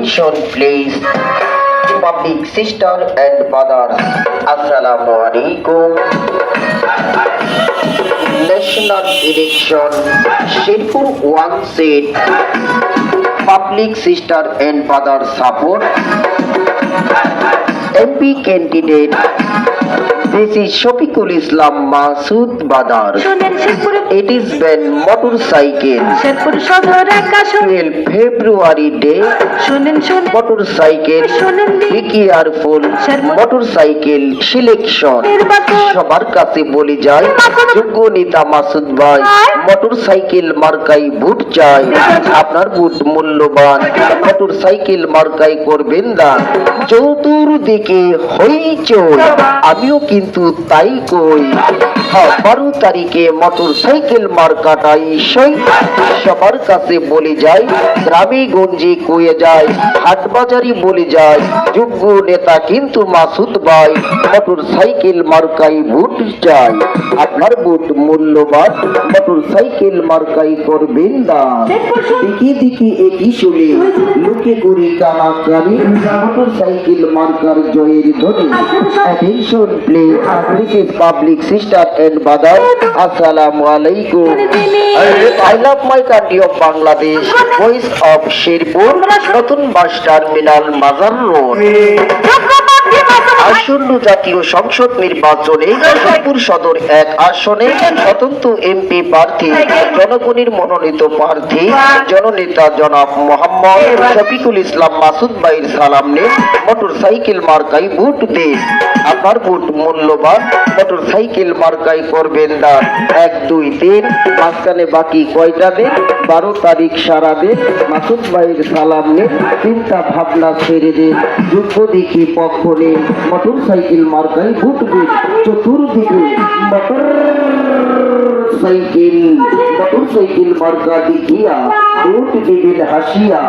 Attention please, public sister and brothers. Assalamu alaikum. National election. Sherpur 1 seat. Public sister and brothers support. MP candidate. This is Shafiqul Islam Masood Badar. It is when motorcycle 12 February day motorcycle be careful motorcycle selection সবার কাছে বলে যায় যোগ্য নেতা মাসুদ ভাই motorcycle মার্কাই vote চাই আপনার ভোট মূল্যবান মোটরসাইকেল মার্কাই করবেন দান চতুর্দিকে হইচই আমিও কিন্তু তাই কই 12 তারিখে মোটরসাইকেল মার্কাটাই সই সবার কাছে বলে যায় গ্রামে গঞ্জে কয়ে যায় হাট বাজারি বলে যায় যোগ্য নেতা কিন্তু মাসুদ ভাই মোটরসাইকেল মার্কাই ভোট চাই আপনার ভোট মূল্যবান মোটরসাইকেল মার্কাই করবেন দান দিকে দিকে একই শুনে লোকে করে কানাকানি মোটরসাইকেল মার্কার জয়ের ধ্বনি Attention please, this is public sister and brother. Assalamu alaikum. I love my country of Bangladesh. Voice of Sherpur, নতুন বাস টার্মিনাল মাজার রোড। আসন্ন জাতীয় সংসদ নির্বাচনে শেরপুর সদর 1 আসনে স্বতন্ত্র এমপি প্রার্থী জনগণের মনোনীত প্রার্থী জননেতা জনাব মোহাম্মদ শফিকুল ইসলাম মাসুদ ভাইয়ের সালাম নিয়ে মোটরসাইকেল মার্কাই ভোট দিন আপনার ভোট মূল্যবান মোটরসাইকেল মার্কাই করবেন দান 1 2 3 মাঝখানে বাকি কয়টা দিন 12 তারিখ সারা দিন মাসুদ ভাইয়ের সালাম নিয়ে চিন্তা ভাবনা ছেড়ে দিন যোগ্য দিকে পক্ষ নিন মোটরসাইকেল মার্কাই ভোট দিন চতুর্দিকে মোটরসাইকেল মার্কা দেখিয়া ভোট দিবেন হাসিয়া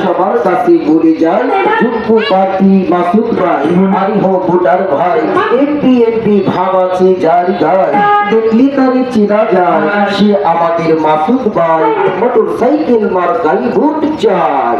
সবার কাছে বলে যায় যোগ্য প্রার্থী মাসুদ ভাই আমি হোক ভোটার ভাই এমপি ভাব আছে যার গায় দেখলি তারে চেনা যায় সে আমাদের মাসুদ ভাই মোটরসাইকেল মার্কাই ভোট চাই